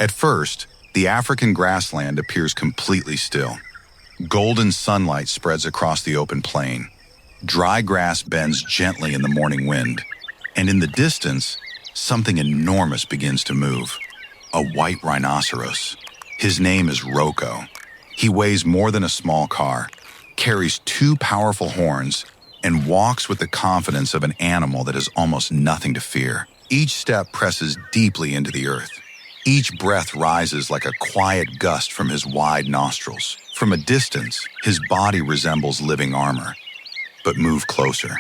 At first, the African grassland appears completely still. Golden sunlight spreads across the open plain. Dry grass bends gently in the morning wind. And in the distance, something enormous begins to move. A white rhinoceros. His name is Roko. He weighs more than a small car, carries 2 powerful horns, and walks with the confidence of an animal that has almost nothing to fear. Each step presses deeply into the earth. Each breath rises like a quiet gust from his wide nostrils. From a distance, his body resembles living armor. But move closer,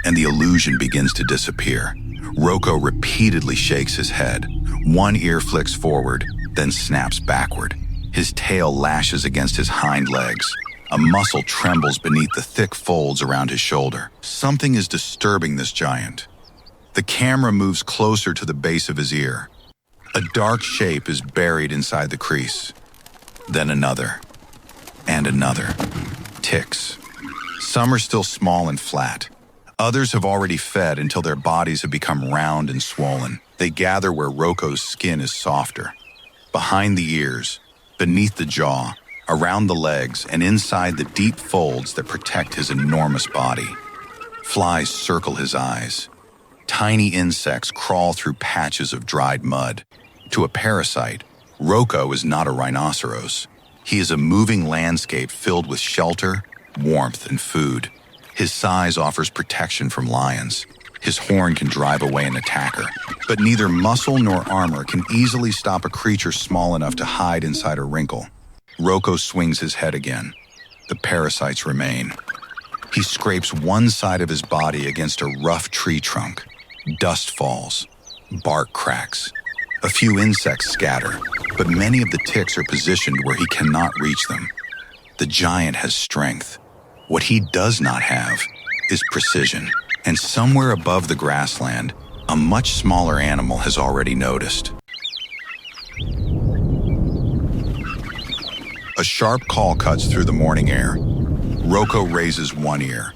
and the illusion begins to disappear. Roko repeatedly shakes his head. One ear flicks forward, then snaps backward. His tail lashes against his hind legs. A muscle trembles beneath the thick folds around his shoulder. Something is disturbing this giant. The camera moves closer to the base of his ear. A dark shape is buried inside the crease. Then another. And another. Ticks. Some are still small and flat. Others have already fed until their bodies have become round and swollen. They gather where Roko's skin is softer. Behind the ears, beneath the jaw, around the legs, and inside the deep folds that protect his enormous body. Flies circle his eyes. Tiny insects crawl through patches of dried mud. To a parasite, Roko is not a rhinoceros. He is a moving landscape filled with shelter, warmth, and food. His size offers protection from lions. His horn can drive away an attacker. But neither muscle nor armor can easily stop a creature small enough to hide inside a wrinkle. Roko swings his head again. The parasites remain. He scrapes one side of his body against a rough tree trunk. Dust falls. Bark cracks. A few insects scatter, but many of the ticks are positioned where he cannot reach them. The giant has strength. What he does not have is precision. And somewhere above the grassland, a much smaller animal has already noticed. A sharp call cuts through the morning air. Roko raises one ear.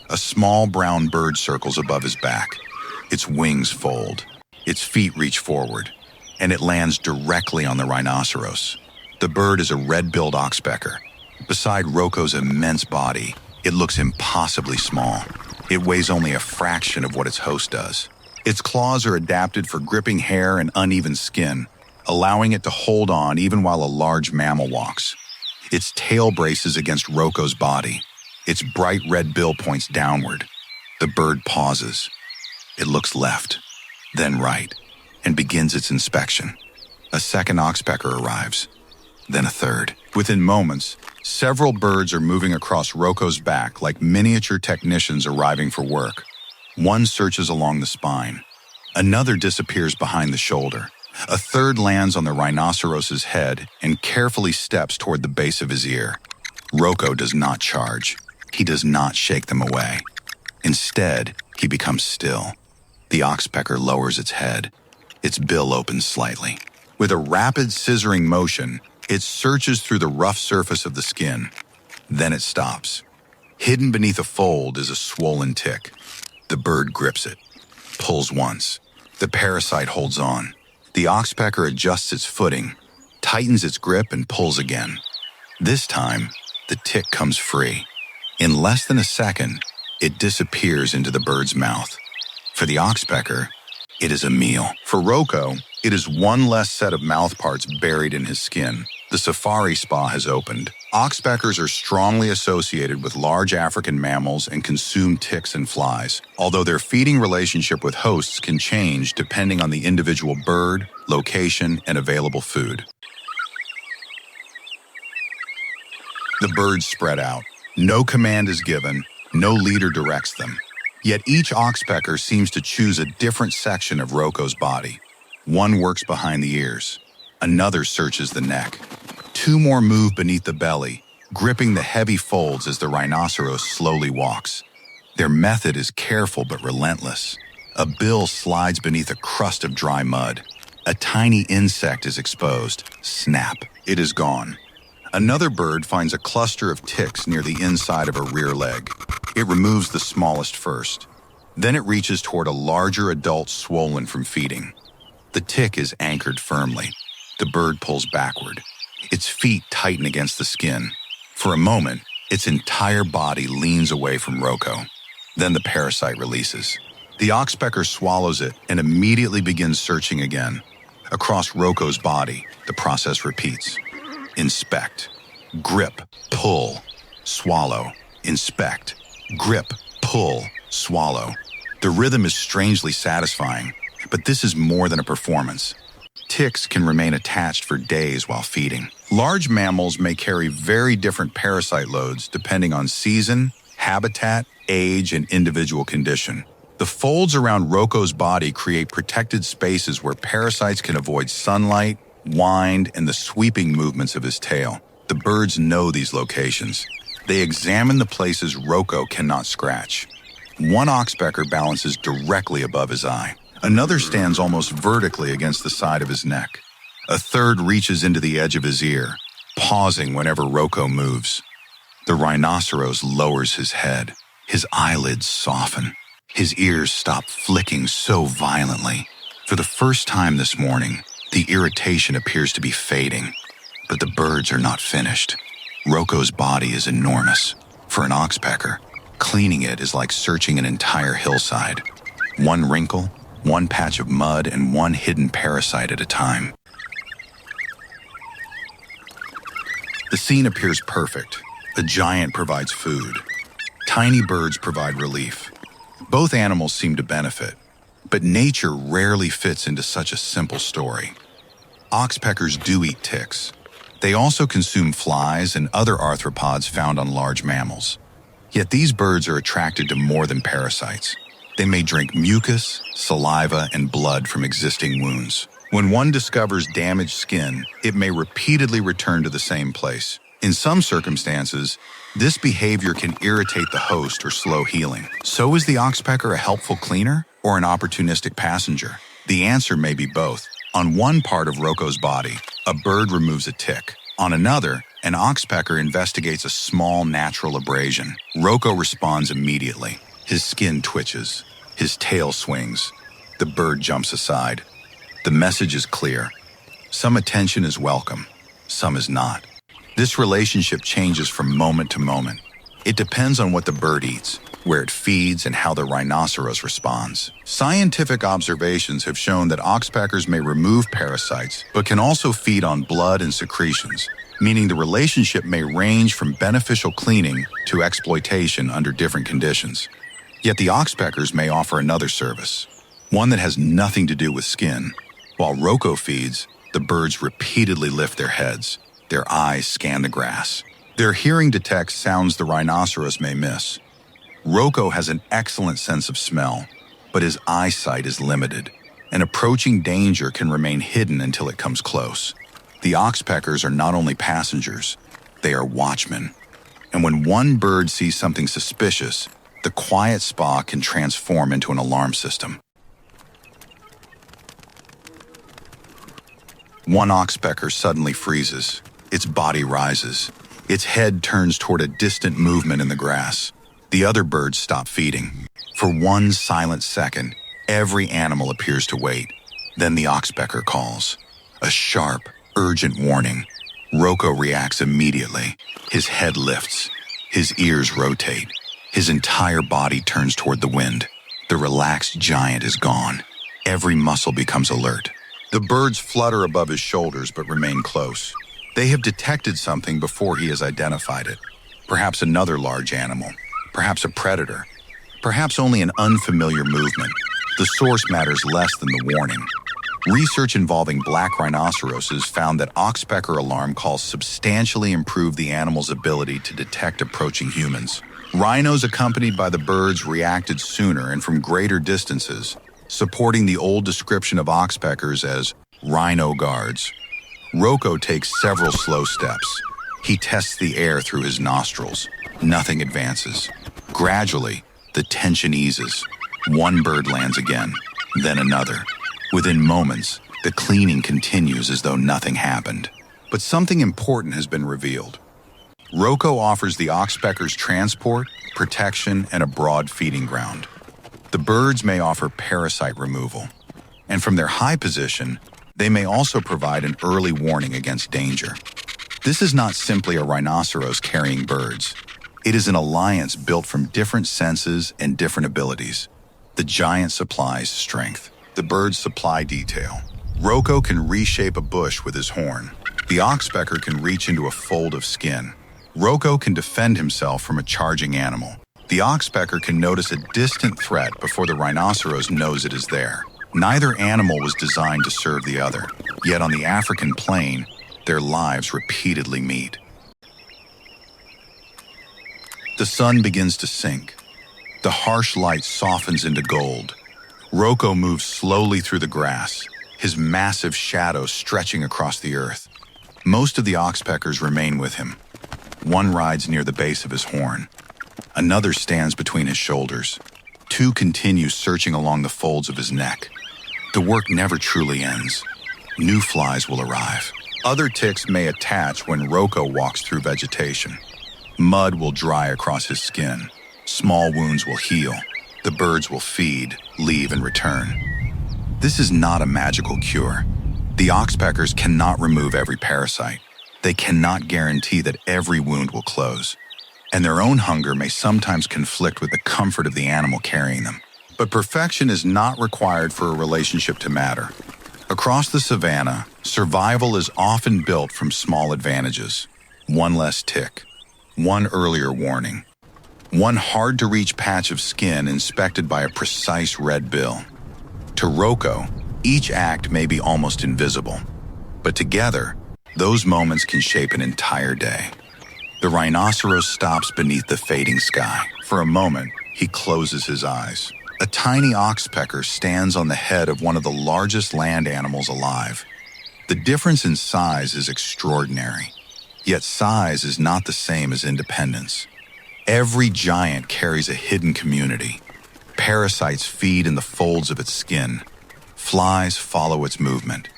A small brown bird circles above his back. Its wings fold. Its feet reach forward. And it lands directly on the rhinoceros. The bird is a red-billed Oxpecker. Beside Roko's immense body, it looks impossibly small. It weighs only a fraction of what its host does. Its claws are adapted for gripping hair and uneven skin, allowing it to hold on even while a large mammal walks. Its tail braces against Roko's body. Its bright red bill points downward. The bird pauses. It looks left, then right, and begins its inspection. A second Oxpecker arrives, then a third. Within moments, several birds are moving across Roko's back like miniature technicians arriving for work. One searches along the spine. Another disappears behind the shoulder. A third lands on the rhinoceros's head and carefully steps toward the base of his ear. Roko does not charge. He does not shake them away. Instead, he becomes still. The Oxpecker lowers its head. Its bill opens slightly. With a rapid scissoring motion, it searches through the rough surface of the skin. Then it stops. Hidden beneath a fold is a swollen tick. The bird grips it, pulls once. The parasite holds on. The Oxpecker adjusts its footing, tightens its grip, and pulls again. This time, the tick comes free. In less than a second, it disappears into the bird's mouth. For the Oxpecker, it is a meal. For Roko, it is one less set of mouth parts buried in his skin. The safari spa has opened. Oxpeckers are strongly associated with large African mammals and consume ticks and flies, although their feeding relationship with hosts can change depending on the individual bird, location, and available food. The birds spread out. No command is given, no leader directs them. Yet each Oxpecker seems to choose a different section of Roko's body. One works behind the ears. Another searches the neck. Two more move beneath the belly, gripping the heavy folds as the rhinoceros slowly walks. Their method is careful but relentless. A bill slides beneath a crust of dry mud. A tiny insect is exposed. Snap, it is gone. Another bird finds a cluster of ticks near the inside of a rear leg. It removes the smallest first. Then it reaches toward a larger adult swollen from feeding. The tick is anchored firmly. The bird pulls backward. Its feet tighten against the skin. For a moment, its entire body leans away from Roko. Then the parasite releases. The Oxpecker swallows it and immediately begins searching again. Across Roko's body, the process repeats. Inspect, grip, pull, swallow, inspect, grip, pull, swallow. The rhythm is strangely satisfying, but this is more than a performance. Ticks can remain attached for days while feeding. Large mammals may carry very different parasite loads depending on season, habitat, age, and individual condition. The folds around Roko's body create protected spaces where parasites can avoid sunlight, wind, and the sweeping movements of his tail. The birds know these locations. They examine the places Roko cannot scratch. One Oxpecker balances directly above his eye. Another stands almost vertically against the side of his neck. A third reaches into the edge of his ear, pausing whenever Roko moves. The rhinoceros lowers his head. His eyelids soften. His ears stop flicking so violently. For the first time this morning, the irritation appears to be fading. But the birds are not finished. Roko's body is enormous. For an Oxpecker, cleaning it is like searching an entire hillside. One wrinkle, one patch of mud, and one hidden parasite at a time. The scene appears perfect. A giant provides food. Tiny birds provide relief. Both animals seem to benefit, but nature rarely fits into such a simple story. Oxpeckers do eat ticks. They also consume flies and other arthropods found on large mammals. Yet these birds are attracted to more than parasites. They may drink mucus, saliva, and blood from existing wounds. When one discovers damaged skin, it may repeatedly return to the same place. In some circumstances, this behavior can irritate the host or slow healing. So is the Oxpecker a helpful cleaner or an opportunistic passenger? The answer may be both. On one part of Roko's body, a bird removes a tick. On another, an Oxpecker investigates a small natural abrasion. Roko responds immediately. His skin twitches. His tail swings. The bird jumps aside. The message is clear. Some attention is welcome. Some is not. This relationship changes from moment to moment. It depends on what the bird eats, where it feeds, and how the rhinoceros responds. Scientific observations have shown that Oxpeckers may remove parasites, but can also feed on blood and secretions, meaning the relationship may range from beneficial cleaning to exploitation under different conditions. Yet the Oxpeckers may offer another service, one that has nothing to do with skin. While Roko feeds, the birds repeatedly lift their heads. Their eyes scan the grass. Their hearing detects sounds the rhinoceros may miss. Roko has an excellent sense of smell, but his eyesight is limited. An approaching danger can remain hidden until it comes close. The Oxpeckers are not only passengers, they are watchmen. And when one bird sees something suspicious, the quiet spa can transform into an alarm system. One Oxpecker suddenly freezes. Its body rises. Its head turns toward a distant movement in the grass. The other birds stop feeding. For one silent second, every animal appears to wait. Then the Oxpecker calls. A sharp, urgent warning. Roko reacts immediately. His head lifts. His ears rotate. His entire body turns toward the wind. The relaxed giant is gone. Every muscle becomes alert. The birds flutter above his shoulders but remain close. They have detected something before he has identified it. Perhaps another large animal. Perhaps a predator. Perhaps only an unfamiliar movement. The source matters less than the warning. Research involving black rhinoceroses found that Oxpecker alarm calls substantially improve the animal's ability to detect approaching humans. Rhinos accompanied by the birds reacted sooner and from greater distances, supporting the old description of Oxpeckers as rhino guards. Roko takes several slow steps. He tests the air through his nostrils. Nothing advances. Gradually, the tension eases. One bird lands again, then another. Within moments, the cleaning continues as though nothing happened. But something important has been revealed. Roko offers the Oxpeckers transport, protection, and a broad feeding ground. The birds may offer parasite removal, and from their high position, They may also provide an early warning against danger. This is not simply a rhinoceros carrying birds. It is an alliance built from different senses and different abilities. The giant supplies strength. The birds supply detail. Roko can reshape a bush with his horn. The Oxpecker can reach into a fold of skin. Roko can defend himself from a charging animal. The Oxpecker can notice a distant threat before the rhinoceros knows it is there. Neither animal was designed to serve the other, yet on the African plain, their lives repeatedly meet. The sun begins to sink. The harsh light softens into gold. Roko moves slowly through the grass, his massive shadow stretching across the earth. Most of the Oxpeckers remain with him. One rides near the base of his horn. Another stands between his shoulders. Two continue searching along the folds of his neck. The work never truly ends. New flies will arrive. Other ticks may attach when Roko walks through vegetation. Mud will dry across his skin. Small wounds will heal. The birds will feed, leave, and return. This is not a magical cure. The Oxpeckers cannot remove every parasite. They cannot guarantee that every wound will close. And their own hunger may sometimes conflict with the comfort of the animal carrying them. But perfection is not required for a relationship to matter. Across the savanna, survival is often built from small advantages. One less tick, one earlier warning, one hard-to-reach patch of skin inspected by a precise red bill. To Roko, each act may be almost invisible, but together, those moments can shape an entire day. The rhinoceros stops beneath the fading sky. For a moment, he closes his eyes. A tiny oxpecker stands on the head of one of the largest land animals alive. The difference in size is extraordinary. Yet size is not the same as independence. Every giant carries a hidden community. Parasites feed in the folds of its skin. Flies follow its movement.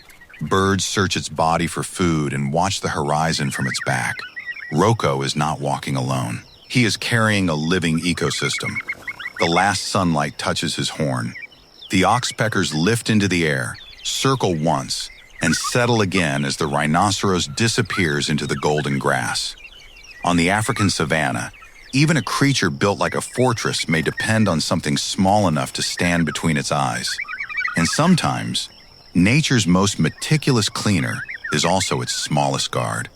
Birds search its body for food and watch the horizon from its back. Roko is not walking alone. He is carrying a living ecosystem. The last sunlight touches his horn. The oxpeckers lift into the air, circle once, and settle again as the rhinoceros disappears into the golden grass. On the African savanna, even a creature built like a fortress may depend on something small enough to stand between its eyes. And sometimes, nature's most meticulous cleaner is also its smallest guard.